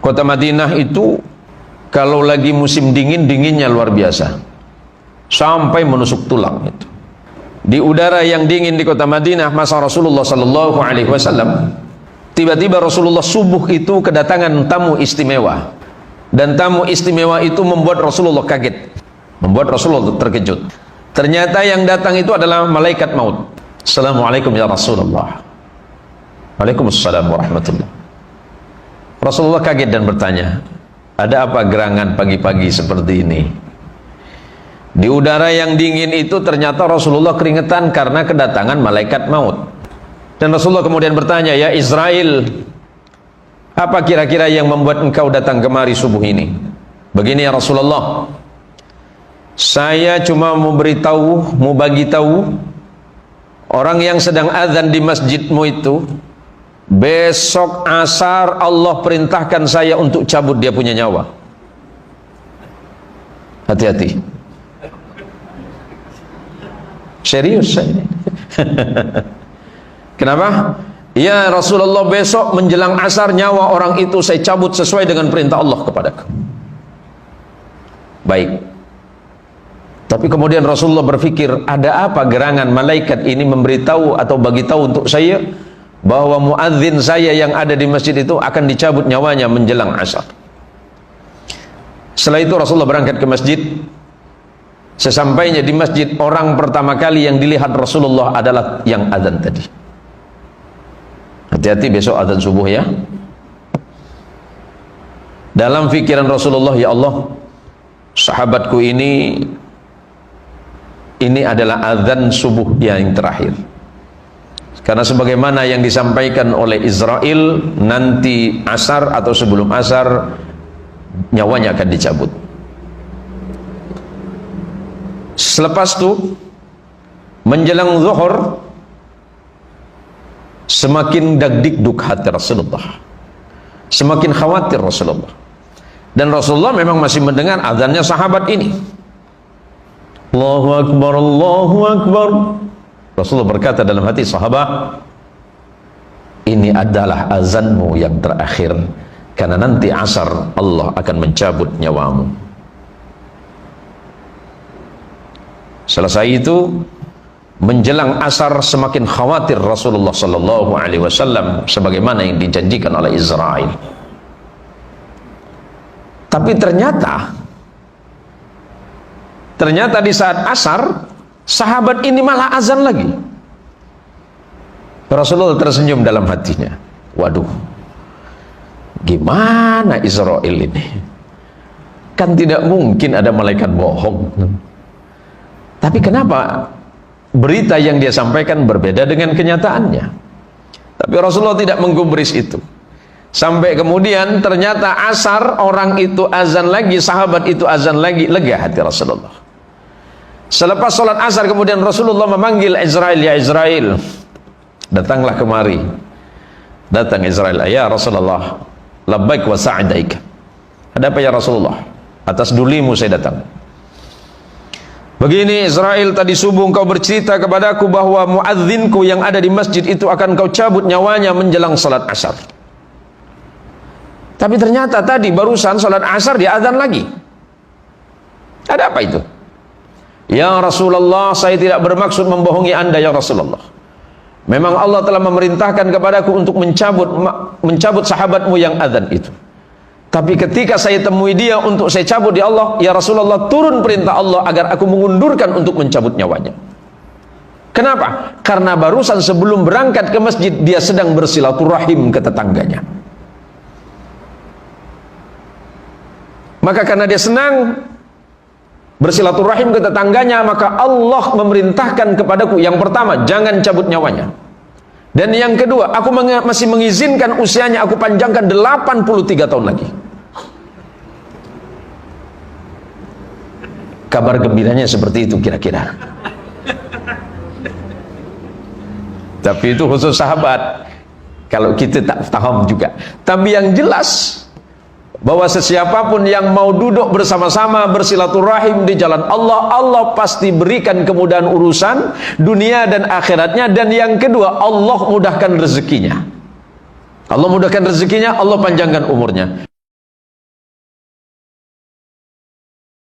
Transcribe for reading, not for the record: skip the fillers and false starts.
Kota Madinah itu kalau lagi musim dingin, dinginnya luar biasa, sampai menusuk tulang itu. Di udara yang dingin di kota Madinah masa Rasulullah Sallallahu Alaihi Wasallam, tiba-tiba Rasulullah subuh itu kedatangan tamu istimewa, dan tamu istimewa itu membuat Rasulullah kaget, membuat Rasulullah terkejut. Ternyata yang datang itu adalah malaikat maut. Assalamualaikum ya Rasulullah. Waalaikumsalam warahmatullah. Rasulullah kaget dan bertanya, ada apa gerangan pagi-pagi seperti ini? Di udara yang dingin itu ternyata Rasulullah keringetan karena kedatangan malaikat maut. Dan Rasulullah kemudian bertanya, ya Israel, apa kira-kira yang membuat engkau datang kemari subuh ini? Begini ya Rasulullah, saya cuma mau beritahu, mau bagi tahu orang yang sedang azan di masjidmu itu, besok asar Allah perintahkan saya untuk cabut dia punya nyawa. Hati-hati. Serius saya ini. Kenapa? Ya Rasulullah, besok menjelang asar nyawa orang itu saya cabut sesuai dengan perintah Allah kepadaku. Baik. Tapi kemudian Rasulullah berpikir, ada apa gerangan malaikat ini memberitahu atau bagi tahu untuk saya bahwa muadzin saya yang ada di masjid itu akan dicabut nyawanya menjelang asar. Setelah itu Rasulullah berangkat ke masjid. Sesampainya di masjid, orang pertama kali yang dilihat Rasulullah adalah yang azan tadi. Hati-hati besok azan subuh ya. Dalam fikiran Rasulullah, ya Allah, sahabatku ini adalah azan subuh yang terakhir. Karena sebagaimana yang disampaikan oleh Israel, nanti asar atau sebelum asar nyawanya akan dicabut. Selepas itu menjelang zuhur, semakin dagdikduk hati Rasulullah, semakin khawatir Rasulullah. Dan Rasulullah memang masih mendengar azannya sahabat ini. Allahu Akbar, Allahu Akbar. Rasulullah berkata dalam hati, sahabat, ini adalah azanmu yang terakhir, karena nanti asar Allah akan mencabut nyawamu. Selesai itu, menjelang asar semakin khawatir Rasulullah Sallallahu Alaihi Wasallam sebagaimana yang dijanjikan oleh Israel. Tapi ternyata di saat asar, sahabat ini malah azan lagi. Rasulullah tersenyum dalam hatinya. Waduh, gimana Israel ini? Kan tidak mungkin ada malaikat bohong. Tapi kenapa berita yang dia sampaikan berbeda dengan kenyataannya? Tapi Rasulullah tidak menggubris itu. Sampai kemudian ternyata asar, orang itu azan lagi, sahabat itu azan lagi, lega hati Rasulullah. Selepas sholat asar kemudian Rasulullah memanggil Israel, ya Israel, datanglah kemari. Datang Israel, ya Rasulullah, labbaik wa sa'daik. Ada apa ya Rasulullah? Atas dulimu saya datang. Begini Israel, tadi subuh engkau bercerita kepadaku bahwa muadzinku yang ada di masjid itu akan kau cabut nyawanya menjelang salat asar. Tapi ternyata tadi barusan salat asar dia azan lagi. Ada apa itu? Ya Rasulullah, saya tidak bermaksud membohongi anda ya Rasulullah. Memang Allah telah memerintahkan kepadaku untuk mencabut sahabatmu yang azan itu. Tapi ketika saya temui dia untuk saya cabut di Allah, ya Rasulullah, turun perintah Allah agar aku mengundurkan untuk mencabut nyawanya. Kenapa? Karena barusan sebelum berangkat ke masjid dia sedang bersilaturahim ke tetangganya. Maka karena dia senang bersilaturahim ke tetangganya, maka Allah memerintahkan kepadaku, yang pertama, jangan cabut nyawanya. Dan yang kedua, aku masih mengizinkan usianya aku panjangkan 83 tahun lagi. Kabar gembiranya seperti itu kira-kira. Tapi itu khusus sahabat. Kalau kita tak paham juga. Tapi yang jelas bahwa sesiapapun yang mau duduk bersama-sama bersilaturahim di jalan Allah, Allah pasti berikan kemudahan urusan dunia dan akhiratnya. Dan yang kedua, Allah mudahkan rezekinya. Allah mudahkan rezekinya, Allah panjangkan umurnya.